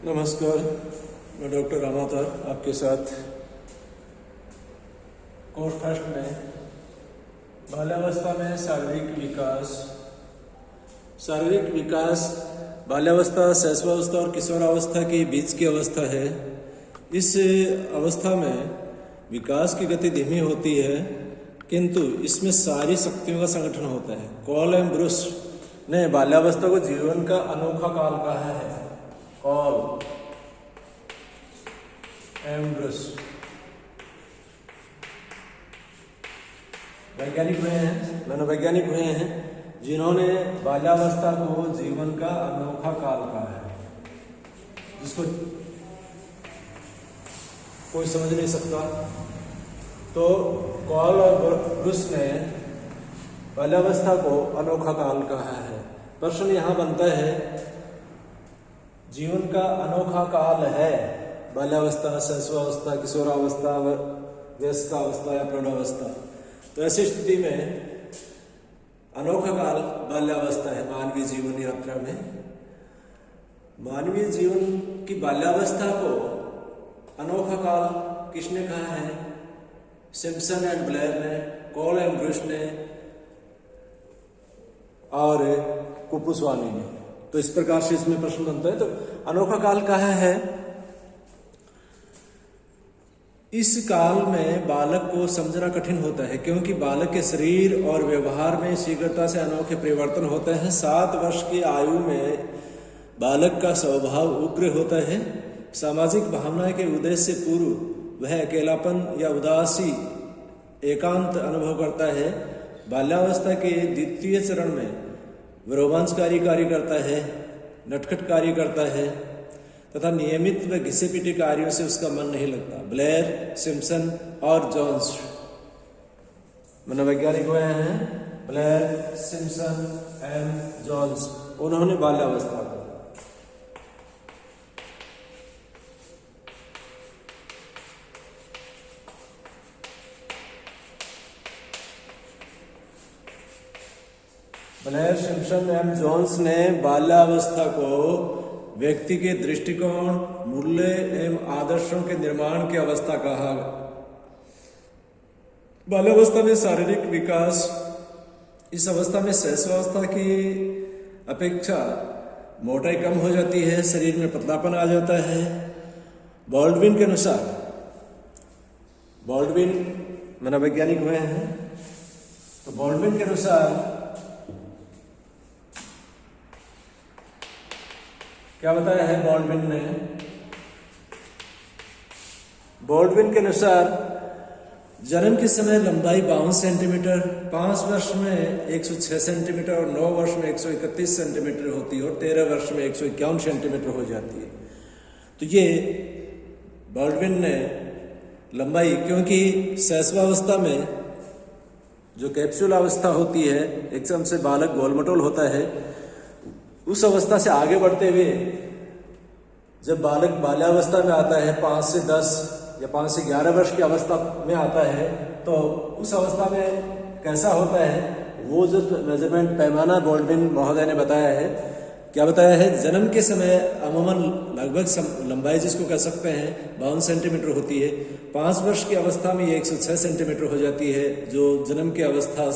नमस्कार, मैं डॉक्टर रामावतार आपके साथ कोर्स फर्स्ट में बाल्यावस्था में शारीरिक विकास बाल्यावस्था, शैशवावस्था और किशोरावस्था के बीच की अवस्था है। इस अवस्था में विकास की गति धीमी होती है, किंतु इसमें सारी शक्तियों का संगठन होता है। कॉल एंड ब्रूस ने बाल्यावस्था को जीवन का अनोखा काल कहा है। कॉल एंड ब्रूस वैज्ञानिक हुए हैं, मनोवैज्ञानिक हुए हैं, जिन्होंने बाल्यावस्था को जीवन का अनोखा काल कहा है, जिसको कोई समझ नहीं सकता। तो कॉल और ब्रूस ने बाल्यावस्था को अनोखा काल कहा है। प्रश्न यहाँ बनता है, जीवन का अनोखा काल है बाल्यावस्था, शैशवावस्था, किशोरावस्था, वयस्कावस्था या प्रौढ़ावस्था। तो ऐसी स्थिति में अनोखा काल बाल्यावस्था है मानवीय जीवन यात्रा में। मानवीय जीवन की बाल्यावस्था को अनोखा काल किसने कहा है? सिम्पसन एंड ब्लेयर ने, कॉल एंड ब्रूस ने और कुपुस्वामी ने। तो इस प्रकार से इसमें प्रश्न बनता है। तो अनोखा काल कहा है, इस काल में बालक को समझना कठिन होता है, क्योंकि बालक के शरीर और व्यवहार में शीघ्रता से अनोखे परिवर्तन होते हैं। 7 वर्ष की आयु में बालक का स्वभाव उग्र होता है। सामाजिक भावनाएं के उदय से पूर्व वह अकेलापन या उदासी, एकांत अनुभव करता है। बाल्यावस्था के द्वितीय चरण में वह रोमांचकारी कार्य करता है, नटखट कार्य करता है तथा नियमित व घिसे पीटे कार्यों से उसका मन नहीं लगता। ब्लेयर, सिम्पसन और जॉन्स मनोवैज्ञानिक हुए हैं। ब्लेयर, सिम्पसन एंड जॉन्स, उन्होंने बाल्यावस्था को ब्लेयर, सिम्पसन एंड जॉन्स ने बाल्यावस्था को व्यक्ति के दृष्टिकोण, मूल्य एवं आदर्शों के निर्माण की अवस्था कहा। बाल्यावस्था में शारीरिक विकास, इस अवस्था में शैशवावस्था की अपेक्षा मोटाई कम हो जाती है, शरीर में पतलापन आ जाता है। बॉल्डविन के अनुसार, बॉल्डविन मनोवैज्ञानिक हुए हैं, तो बॉल्डविन के अनुसार क्या बताया है बॉल्डविन ने? बॉल्डविन के अनुसार जन्म के समय लंबाई 52 सेंटीमीटर, 5 वर्ष में 106 सेंटीमीटर और 9 वर्ष में 131 सेंटीमीटर होती है और 13 वर्ष में 151 सेंटीमीटर हो जाती है। तो ये बॉल्डविन ने लंबाई, क्योंकि शैशवावस्था में जो कैप्सूल अवस्था होती है, एकदम से बालक गोलमटोल होता है, उस अवस्था से आगे बढ़ते हुए जब बालक बाल्यावस्था में आता है, 5 से 10 या 5 से 11 वर्ष की अवस्था में आता है, तो उस अवस्था में कैसा होता है, वो जो मेजरमेंट पैमाना बॉल्डविन महोदय ने बताया है। क्या बताया है? जन्म के समय अमूमन लगभग लंबाई जिसको कह सकते हैं 52 सेंटीमीटर होती है। 5 वर्ष की अवस्था में ये 106 सेंटीमीटर हो जाती है, जो जन्म की अवस्था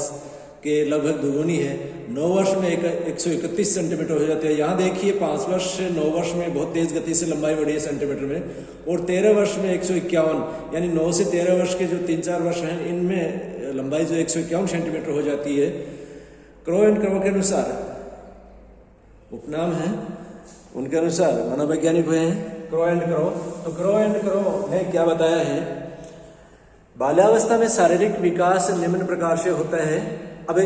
के लगभग दुगुनी है। 9 वर्ष में 131 सेंटीमीटर हो जाती है। यहाँ देखिए, 5 वर्ष से 9 वर्ष में बहुत तेज गति से लंबाई बढ़ी है सेंटीमीटर में, और 13 वर्ष में 151, यानी 9 से 13 वर्ष के जो 3-4 वर्ष हैं, इनमें लंबाई जो 151 सेंटीमीटर हो जाती है। क्रो एंड क्रो के अनुसार, उपनाम है उनके अनुसार, मनोवैज्ञानिक हुए हैं क्रो एंड क्रो। तो क्रो एंड क्रो ने क्या बताया है? बाल्यावस्था में शारीरिक विकास निम्न प्रकार से होता है। अब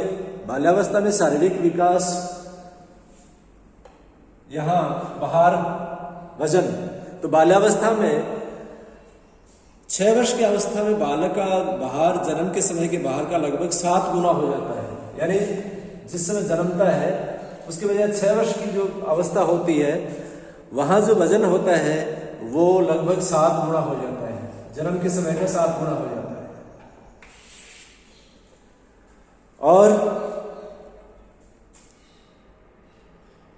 बाल्यावस्था में शारीरिक विकास, यहां बाहर वजन, तो बाल्यावस्था में 6 वर्ष की अवस्था में बालक का बाहर, जन्म के समय के बाहर का लगभग 7 गुना हो जाता है। यानी जिस समय जन्मता है उसके बजाय 6 वर्ष की जो अवस्था होती है, वहां जो वजन होता है वो लगभग 7 गुना हो जाता है। जन्म के समय में 7 गुना हो जाता है। और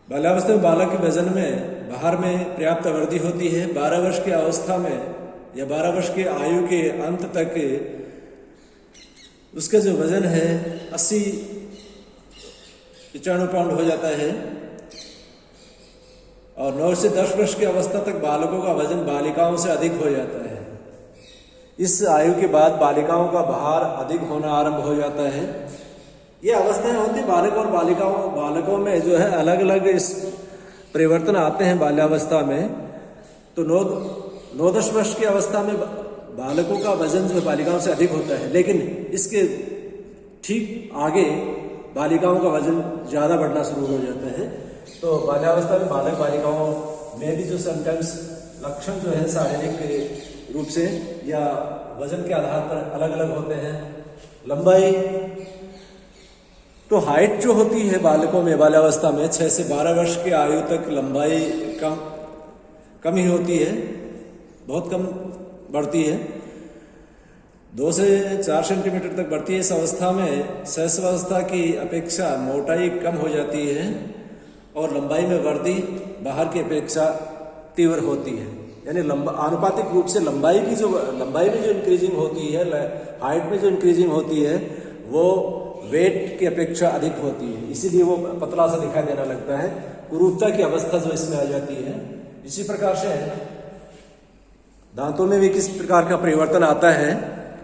बाल्यावस्था में बालक के वजन में बाहर में पर्याप्त वृद्धि होती है। 12 वर्ष की अवस्था में या 12 वर्ष की आयु के अंत तक उसका जो वजन है 80-95 पाउंड हो जाता है। और 9 से 10 वर्ष की अवस्था तक बालकों का वजन बालिकाओं से अधिक हो जाता है। इस आयु के बाद बालिकाओं का भार अधिक होना आरंभ हो जाता है। ये अवस्थाएं होती बालक और बालकों में जो है अलग अलग इस परिवर्तन आते हैं बाल्यावस्था में। तो 9-10 वर्ष की अवस्था में बालकों का वजन जो है बालिकाओं से अधिक होता है, लेकिन इसके ठीक आगे बालिकाओं का वजन ज़्यादा बढ़ना शुरू हो जाता है। तो बाल्यावस्था में बालक बालिकाओं में भी जो समटाइम्स लक्षण जो है शारीरिक रूप से या वजन के आधार पर अलग अलग होते हैं। लंबाई, तो हाइट जो होती है बालकों में बाल्यावस्था में 6 से 12 वर्ष की आयु तक लंबाई कम ही होती है, बहुत कम बढ़ती है। 2 से 4 सेंटीमीटर तक बढ़ती है। इस अवस्था में शैशवावस्था की अपेक्षा मोटाई कम हो जाती है और लंबाई में वृद्धि बाहर की अपेक्षा तीव्र होती है। यानी आनुपातिक रूप से लंबाई में जो इंक्रीजिंग होती है, हाइट में जो इंक्रीजिंग होती है वो वेट की अपेक्षा अधिक होती है, इसीलिए वो पतला सा दिखाई देना लगता है। कुरूपता की अवस्था जो इसमें आ जाती है। इसी प्रकार से दांतों में भी किस प्रकार का परिवर्तन आता है।